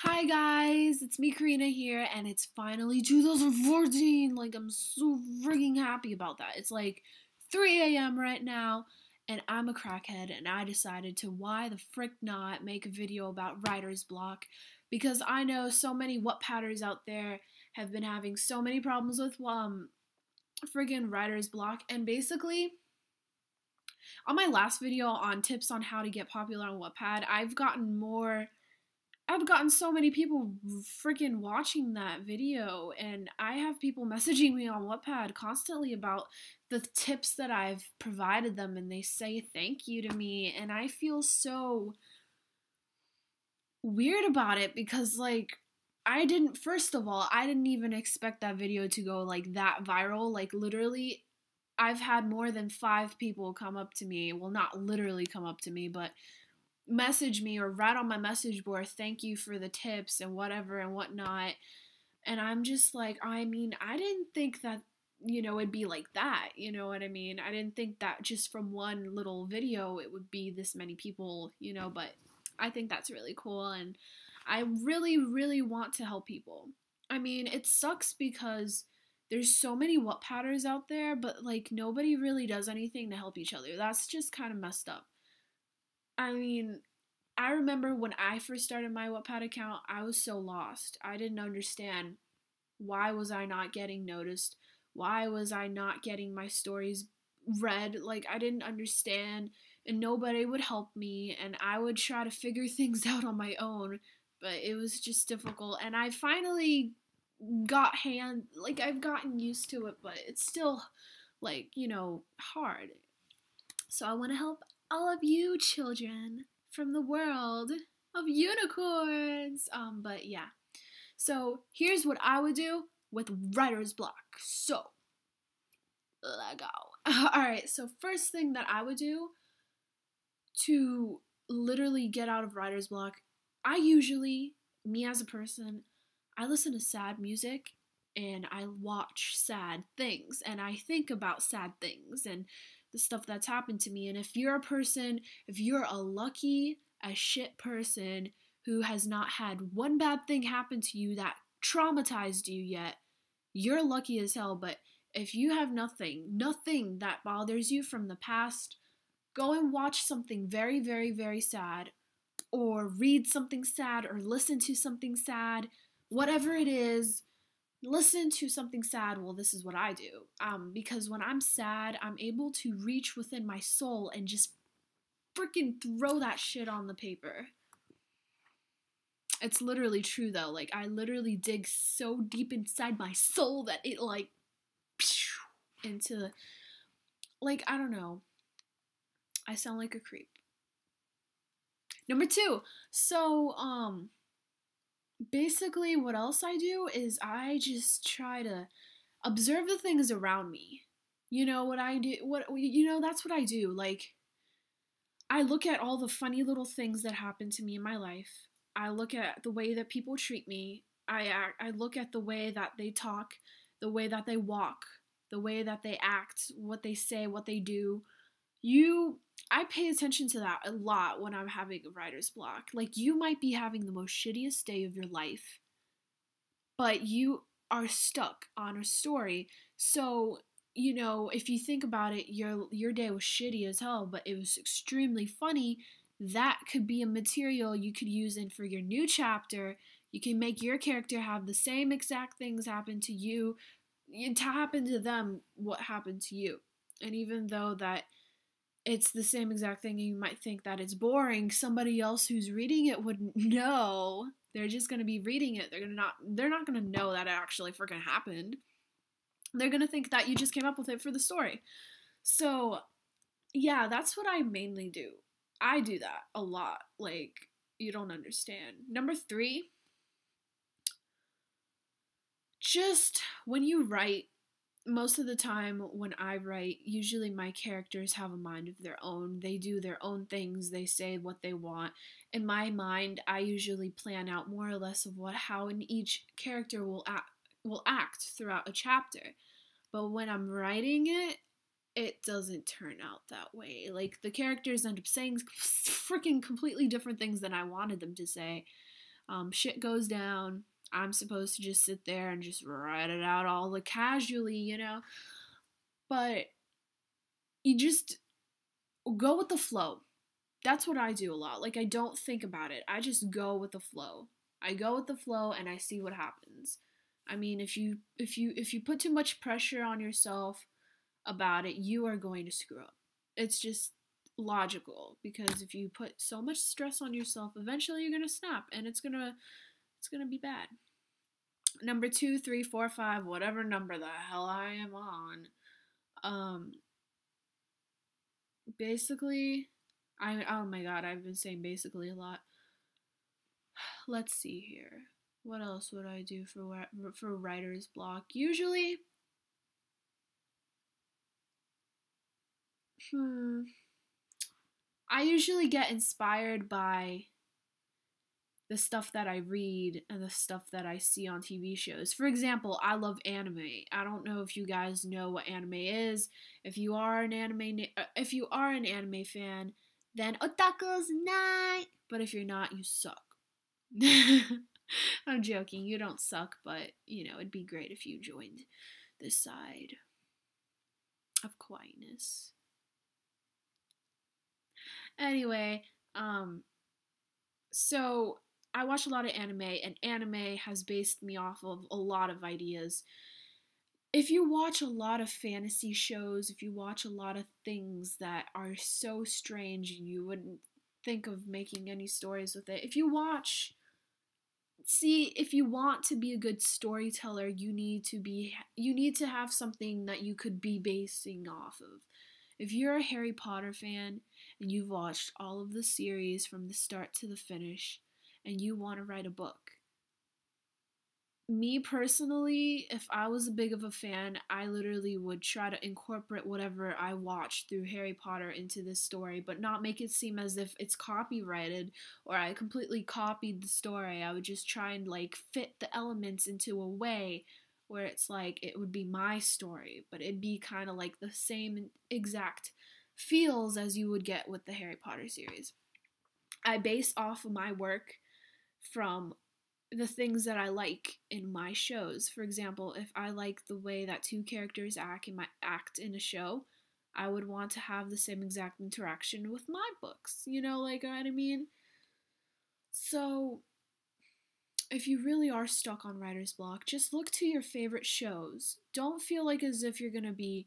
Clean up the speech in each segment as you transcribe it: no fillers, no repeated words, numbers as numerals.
Hi guys, it's me Karina here, and it's finally 2014. Like, I'm so frigging happy about that. It's like 3 a.m. right now, and I'm a crackhead, and I decided to why the frick not make a video about writer's block, because I know so many Wattpadders out there have been having so many problems with friggin' writer's block, and basically on my last video on tips on how to get popular on Wattpad, I've gotten so many people freaking watching that video, and I have people messaging me on Wattpad constantly about the tips that I've provided them, and they say thank you to me, and I feel so weird about it because, like, first of all, I didn't even expect that video to go, like, that viral. Like, literally, I've had more than 5 people come up to me, well, not literally come up to me, but message me or write on my message board, thank you for the tips and whatever and whatnot. And I'm just like, I mean, I didn't think that, it'd be like that. You know what I mean? I didn't think that just from one little video it would be this many people, but I think that's really cool. And I really, really want to help people. I mean, it sucks because there's so many Wattpadders out there, but like nobody really does anything to help each other. That's just kind of messed up. I mean, I remember when I first started my Wattpad account, I was so lost. I didn't understand why was I not getting noticed? Why was I not getting my stories read? Like, I didn't understand, and nobody would help me, and I would try to figure things out on my own, but it was just difficult. And I finally I've gotten used to it, but it's still, like, hard. So I want to help all of you children from the world of unicorns. But yeah. So here's what I would do with writer's block. So let go. Alright, so first thing that I would do to literally get out of writer's block, me as a person, I listen to sad music and I watch sad things and I think about sad things and the stuff that's happened to me. And if you're a lucky as shit person who has not had one bad thing happen to you that traumatized you yet, you're lucky as hell. But if you have nothing that bothers you from the past, go and watch something very, very, very sad, or read something sad, or listen to something sad, whatever it is. Listen to something sad. Well, this is what I do. Because when I'm sad, I'm able to reach within my soul and just freaking throw that shit on the paper. It's literally true though. Like, I literally dig so deep inside my soul that it like into, like, I don't know. I sound like a creep. Number 2. So, basically what else I do is I just try to observe the things around me. You know what I do? That's what I do. Like, I look at all the funny little things that happen to me in my life. I look at the way that people treat me. I look at the way that they talk, the way that they walk, the way that they act, what they say, what they do. I pay attention to that a lot when I'm having a writer's block. Like, you might be having the most shittiest day of your life, but you are stuck on a story. So, if you think about it, your day was shitty as hell, but it was extremely funny. That could be a material you could use in for your new chapter. You can make your character have the same exact things happen to you, to happen to them what happened to you. And even though that it's the same exact thing, you might think that it's boring, somebody else who's reading it wouldn't know. They're just going to be reading it. They're not going to know that it actually freaking happened. They're going to think that you just came up with it for the story. So, yeah, that's what I mainly do. I do that a lot. Like, you don't understand. Number 3, just when you write, most of the time when I write, usually my characters have a mind of their own. They do their own things. They say what they want. In my mind, I usually plan out more or less of how each character will act throughout a chapter. But when I'm writing it, it doesn't turn out that way. Like, the characters end up saying freaking completely different things than I wanted them to say. Shit goes down. I'm supposed to just sit there and just write it out all like casually, But you just go with the flow. That's what I do a lot. Like I don't think about it. I just go with the flow. I go with the flow and I see what happens. I mean, if you put too much pressure on yourself about it, you are going to screw up. It's just logical because if you put so much stress on yourself, eventually you're going to snap and it's going to be bad. Number 2, 3, 4, 5, whatever number the hell I am on. Basically, oh my god, I've been saying basically a lot. Let's see here. What else would I do for writer's block? Usually, I usually get inspired by the stuff that I read and the stuff that I see on TV shows. For example, I love anime. I don't know if you guys know what anime is. If you are an anime fan, then otaku's night. But if you're not, you suck. I'm joking. You don't suck, but it'd be great if you joined this side of quietness. Anyway, so I watch a lot of anime, and anime has based me off of a lot of ideas. If you watch a lot of fantasy shows, if you watch a lot of things that are so strange and you wouldn't think of making any stories with it, if you want to be a good storyteller, you need to have something that you could be basing off of. If you're a Harry Potter fan and you've watched all of the series from the start to the finish and you want to write a book, me personally, if I was a big of a fan, I literally would try to incorporate whatever I watched through Harry Potter into this story, but not make it seem as if it's copyrighted or I completely copied the story. I would just try and fit the elements into a way where it's like it would be my story, but it'd be kind of like the same exact feels as you would get with the Harry Potter series. I base off of my work from the things that I like in my shows. For example, if I like the way that two characters act in a show, I would want to have the same exact interaction with my books. You know what I mean? So, if you really are stuck on writer's block, just look to your favorite shows. Don't feel like as if you're gonna be,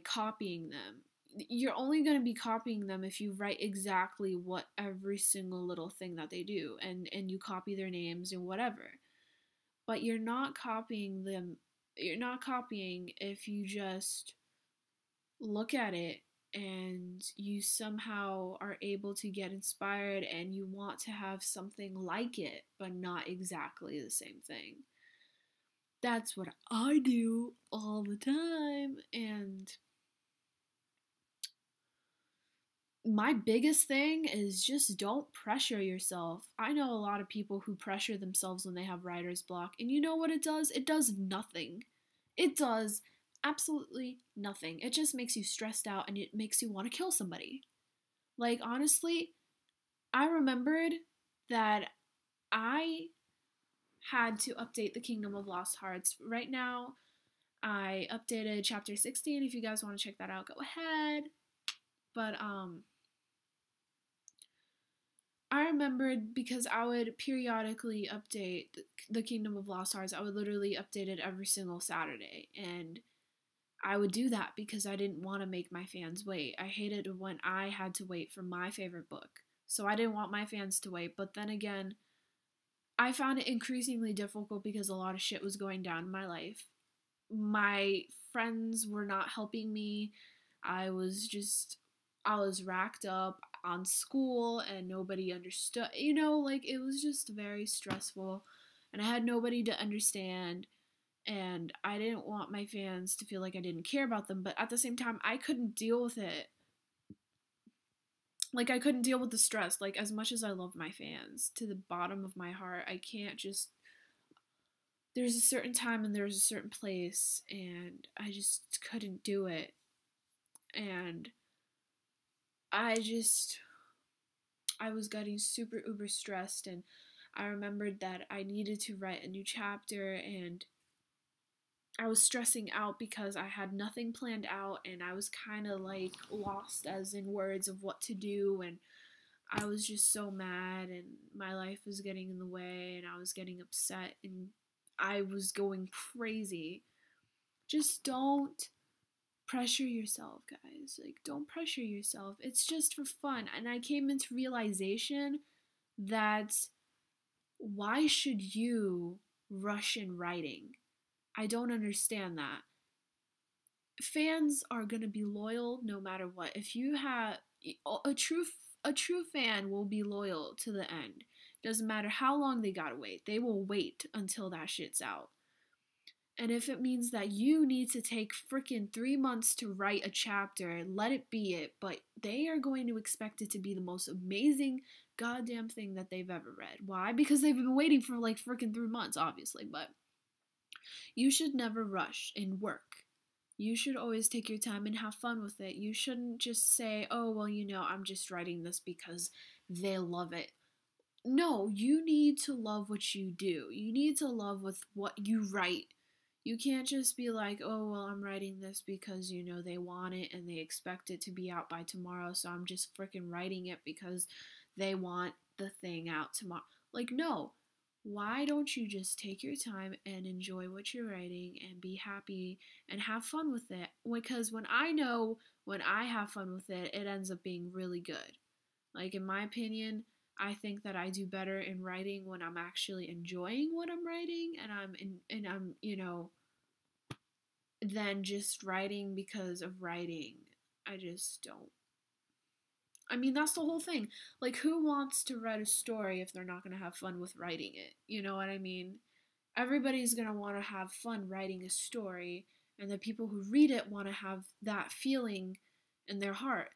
copying them. You're only going to be copying them if you write exactly what every single little thing that they do and you copy their names and whatever. But you're not copying them. You're not copying if you just look at it and you somehow are able to get inspired and you want to have something like it, but not exactly the same thing. That's what I do all the time, and my biggest thing is just don't pressure yourself. I know a lot of people who pressure themselves when they have writer's block, and you know what it does? It does nothing. It does absolutely nothing. It just makes you stressed out and it makes you want to kill somebody. Honestly, I remembered that I had to update the Kingdom of Lost Hearts. Right now, I updated chapter 16. If you guys want to check that out, go ahead. But I remembered because I would periodically update the Kingdom of Lost Hearts. I would literally update it every single Saturday, and I would do that because I didn't want to make my fans wait. I hated when I had to wait for my favorite book, so I didn't want my fans to wait. But then again, I found it increasingly difficult because a lot of shit was going down in my life. My friends were not helping me. I was racked up on school and nobody understood. It was just very stressful and I had nobody to understand, and I didn't want my fans to feel like I didn't care about them, but at the same time, I couldn't deal with it. I couldn't deal with the stress. As much as I love my fans to the bottom of my heart, I can't just. There's a certain time and there's a certain place, and I just couldn't do it. And I was getting super uber stressed, and I remembered that I needed to write a new chapter, and I was stressing out because I had nothing planned out, and I was kind of like lost as in words of what to do, and I was just so mad, and my life was getting in the way, and I was getting upset, and I was going crazy. Just don't pressure yourself, guys. Like, don't pressure yourself. It's just for fun. And I came into realization that why should you rush in writing? I don't understand that. Fans are going to be loyal no matter what. If you have a true fan will be loyal to the end. Doesn't matter how long they gotta wait. They will wait until that shit's out. And if it means that you need to take freaking 3 months to write a chapter, let it be it. But they are going to expect it to be the most amazing goddamn thing that they've ever read. Why? Because they've been waiting for like freaking 3 months, obviously. But you should never rush in work. You should always take your time and have fun with it. You shouldn't just say, oh, well, I'm just writing this because they love it. No, you need to love what you do. You need to love with what you write. You can't just be like, oh, well, I'm writing this because, they want it and they expect it to be out by tomorrow, so I'm just freaking writing it because they want the thing out tomorrow. Like, no. Why don't you just take your time and enjoy what you're writing and be happy and have fun with it? Because when I have fun with it, it ends up being really good. Like, in my opinion, I think that I do better in writing when I'm actually enjoying what I'm writing, and I'm than just writing because of writing. I just don't. I mean, that's the whole thing. Like, who wants to write a story if they're not going to have fun with writing it? You know what I mean? Everybody's going to want to have fun writing a story, and the people who read it want to have that feeling in their heart.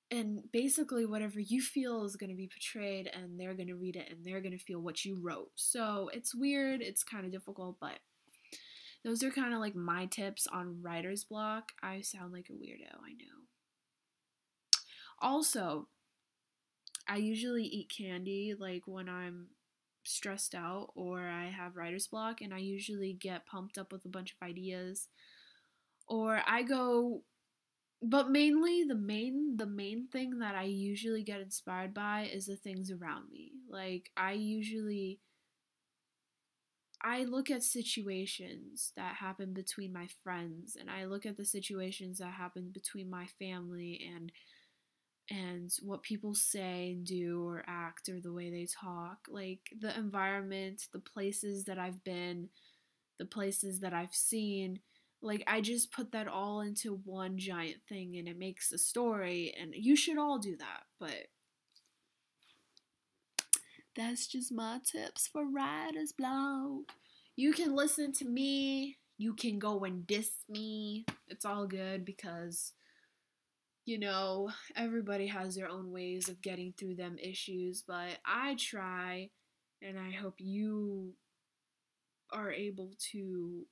And basically, whatever you feel is going to be portrayed, and they're going to read it, and they're going to feel what you wrote. So it's weird, it's kind of difficult, but those are kind of like my tips on writer's block. I sound like a weirdo, I know. Also, I usually eat candy like when I'm stressed out or I have writer's block, and I usually get pumped up with a bunch of ideas. Or I go, but mainly the main thing that I usually get inspired by is the things around me. Like, I look at situations that happen between my friends, and I look at the situations that happen between my family, and what people say and do or act or the way they talk, like the environment, the places that I've been, the places that I've seen. Like, I just put that all into one giant thing and it makes a story, and you should all do that. But that's just my tips for writer's block. You can listen to me, you can go and diss me. It's all good because everybody has their own ways of getting through them issues, but I try, and I hope you are able to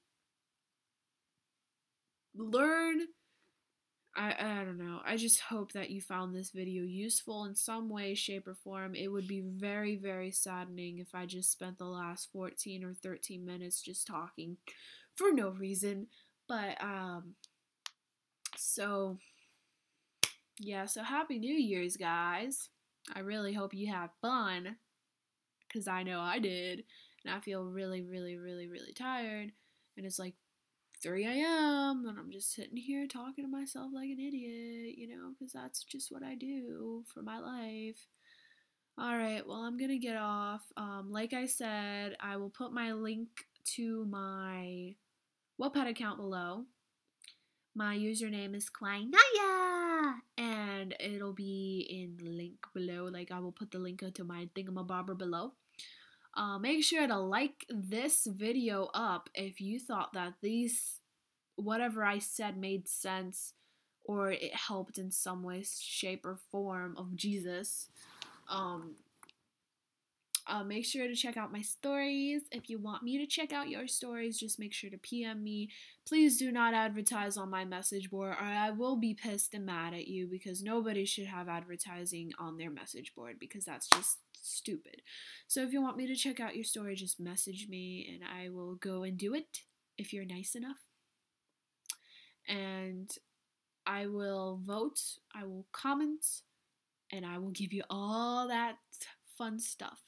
learn. I don't know. I just hope that you found this video useful in some way, shape, or form. It would be very, very saddening if I just spent the last 14 or 13 minutes just talking for no reason. But, so... yeah, so Happy New Year's, guys. I really hope you had fun, because I know I did, and I feel really, really, really, really tired, and it's like 3 a.m., and I'm just sitting here talking to myself like an idiot, because that's just what I do for my life. Alright, well, I'm gonna get off. Like I said, I will put my link to my Wattpad account below. My username is Quinaya, and it'll be in the link below. Like, I will put the link to my thingamabobber below. Make sure to like this video up if you thought that whatever I said made sense, or it helped in some way, shape, or form of Jesus. Make sure to check out my stories. If you want me to check out your stories, just make sure to PM me. Please do not advertise on my message board, or I will be pissed and mad at you, because nobody should have advertising on their message board, because that's just stupid. So if you want me to check out your story, just message me and I will go and do it if you're nice enough. And I will vote, I will comment, and I will give you all that fun stuff.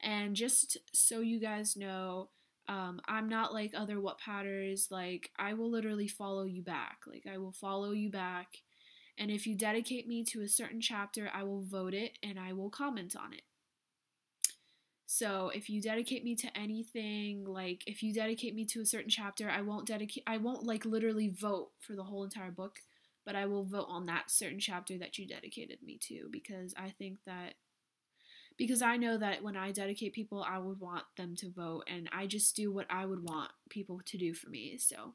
And just so you guys know, I'm not like other Wattpadders. Like, I will literally follow you back. Like, I will follow you back. And if you dedicate me to a certain chapter, I will vote it and I will comment on it. So if you dedicate me to anything, like if you dedicate me to a certain chapter, I won't like literally vote for the whole entire book, but I will vote on that certain chapter that you dedicated me to, because I know that when I dedicate people, I would want them to vote, and I just do what I would want people to do for me. So,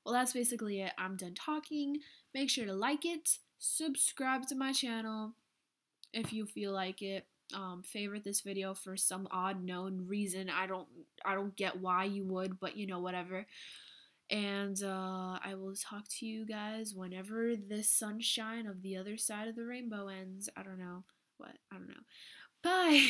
well, that's basically it. I'm done talking. Make sure to like it, subscribe to my channel if you feel like it. Favorite this video for some odd known reason. I don't get why you would, but you know, whatever. And I will talk to you guys whenever this sunshine of the other side of the rainbow ends. I don't know. What? I don't know. Bye!